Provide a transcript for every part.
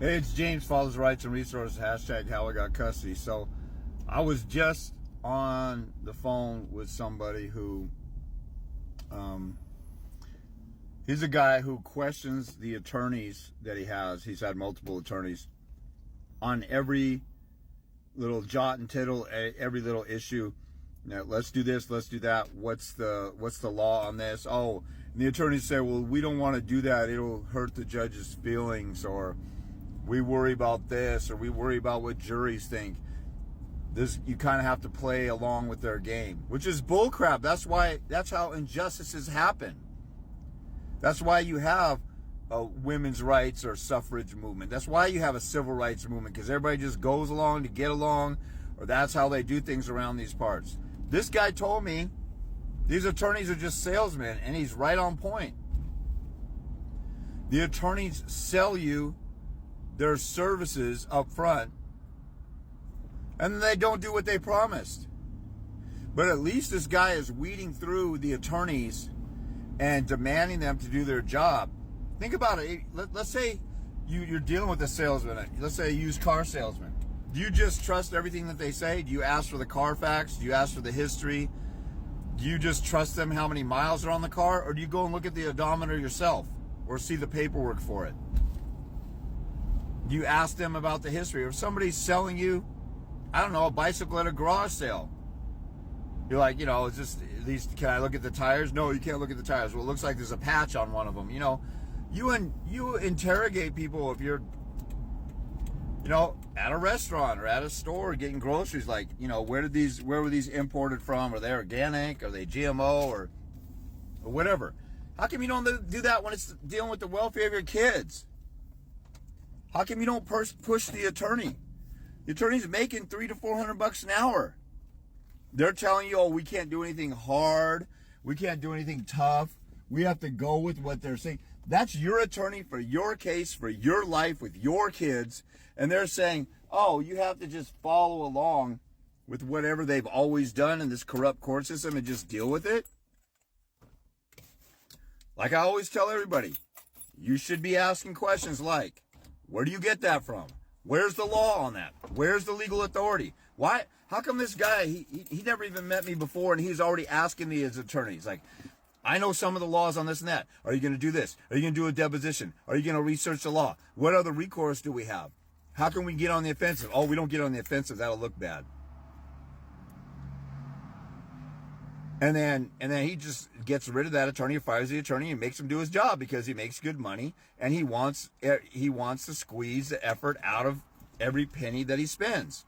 Hey, it's James, Father's Rights and Resources, hashtag how I got custody. So I was just on the phone with somebody who, he's a guy who questions the attorneys that he has. He's had multiple attorneys on every little jot and tittle, every little issue. Now, let's do this, let's do that. What's the law on this? Oh, and the attorneys say, well, we don't want to do that. It'll hurt the judge's feelings, or we worry about this, or we worry about what juries think. This, you kind of have to play along with their game, which is bullcrap. That's how injustices happen. That's why you have a women's rights or suffrage movement. That's why you have a civil rights movement, because everybody just goes along to get along, or that's how they do things around these parts. This guy told me these attorneys are just salesmen, and he's right on point. The attorneys sell you their services up front, and then they don't do what they promised. But at least this guy is weeding through the attorneys and demanding them to do their job. Think about it. Let's say you're dealing with a salesman. Let's say a used car salesman. Do you just trust everything that they say? Do you ask for the Carfax? Do you ask for the history? Do you just trust them how many miles are on the car? Or do you go and look at the odometer yourself or see the paperwork for it? Do you ask them about the history? Or if somebody's selling you, I don't know, a bicycle at a garage sale, you're like, is this, can I look at the tires? No, you can't look at the tires. Well, it looks like there's a patch on one of them. You interrogate people if you're, at a restaurant or at a store getting groceries, like, where were these imported from? Are they organic? Are they GMO or whatever? How come you don't do that when it's dealing with the welfare of your kids? How come you don't push the attorney? The attorney's making $300 to $400 an hour. They're telling you, we can't do anything hard. We can't do anything tough. We have to go with what they're saying. That's your attorney for your case, for your life with your kids. And they're saying, you have to just follow along with whatever they've always done in this corrupt court system and just deal with it. Like I always tell everybody, you should be asking questions like, where do you get that from? Where's the law on that? Where's the legal authority? Why? How come this guy, he never even met me before, and he's already asking me his attorneys, like, I know some of the laws on this and that. Are you going to do this? Are you going to do a deposition? Are you going to research the law? What other recourse do we have? How can we get on the offensive? Oh, we don't get on the offensive. That'll look bad. And then he just gets rid of that attorney, fires the attorney, and makes him do his job because he makes good money, and he wants to squeeze the effort out of every penny that he spends.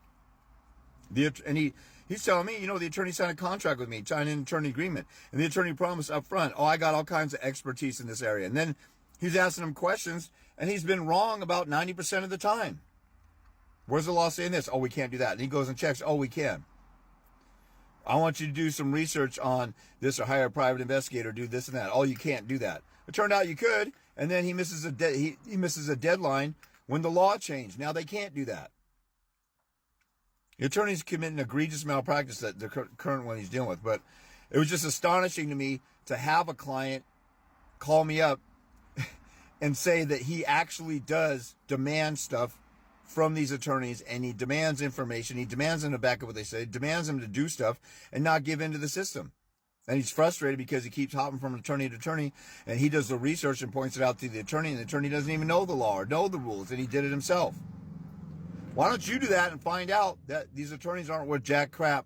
He's telling me, the attorney signed a contract with me, signed an attorney agreement, and the attorney promised up front, I got all kinds of expertise in this area. And then he's asking him questions, and he's been wrong about 90% of the time. Where's the law saying this? We can't do that. And he goes and checks. We can. I want you to do some research on this or hire a private investigator, do this and that. You can't do that. It turned out you could, and then he misses a deadline when the law changed. Now they can't do that. The attorney's committing egregious malpractice, that the current one he's dealing with. But it was just astonishing to me to have a client call me up and say that he actually does demand stuff from these attorneys, and he demands information. He demands them to back up what they say, demands them to do stuff and not give in to the system. And he's frustrated because he keeps hopping from attorney to attorney, and he does the research and points it out to the attorney, and the attorney doesn't even know the law or know the rules, and he did it himself. Why don't you do that and find out that these attorneys aren't worth jack crap,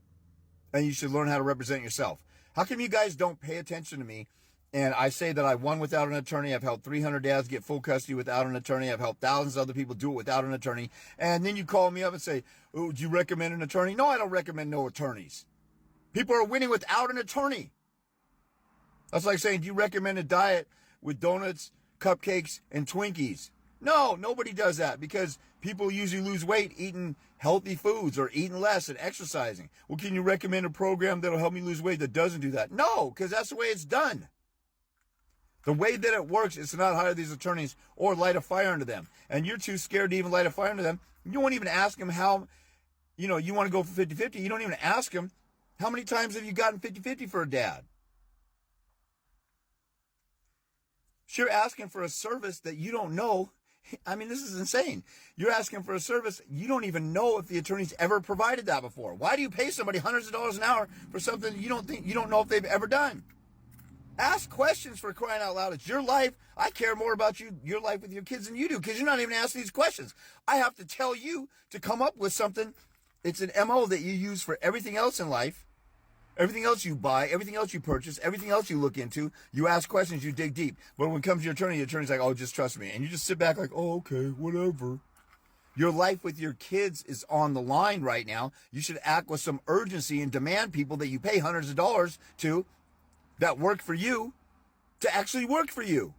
and you should learn how to represent yourself? How come you guys don't pay attention to me? And I say that I won without an attorney. I've helped 300 dads get full custody without an attorney. I've helped thousands of other people do it without an attorney. And then you call me up and say, do you recommend an attorney? No, I don't recommend no attorneys. People are winning without an attorney. That's like saying, do you recommend a diet with donuts, cupcakes, and Twinkies? No, nobody does that, because people usually lose weight eating healthy foods or eating less and exercising. Well, can you recommend a program that'll help me lose weight that doesn't do that? No, because that's the way it's done. The way that it works is to not hire these attorneys or light a fire under them. And you're too scared to even light a fire under them. You won't even ask them how, you want to go for 50-50. You don't even ask them, how many times have you gotten 50-50 for a dad? You're asking for a service that you don't know I mean, this is insane. You're asking for a service. You don't even know if the attorney's ever provided that before. Why do you pay somebody hundreds of dollars an hour for something you don't know if they've ever done? Ask questions, for crying out loud. It's your life. I care more about your life with your kids than you do, because you're not even asking these questions. I have to tell you to come up with something. It's an MO that you use for everything else in life. Everything else you buy, everything else you purchase, everything else you look into, you ask questions, you dig deep. But when it comes to your attorney, the attorney's like, oh, just trust me. And you just sit back like, oh, okay, whatever. Your life with your kids is on the line right now. You should act with some urgency and demand people that you pay hundreds of dollars to, that work for you, to actually work for you.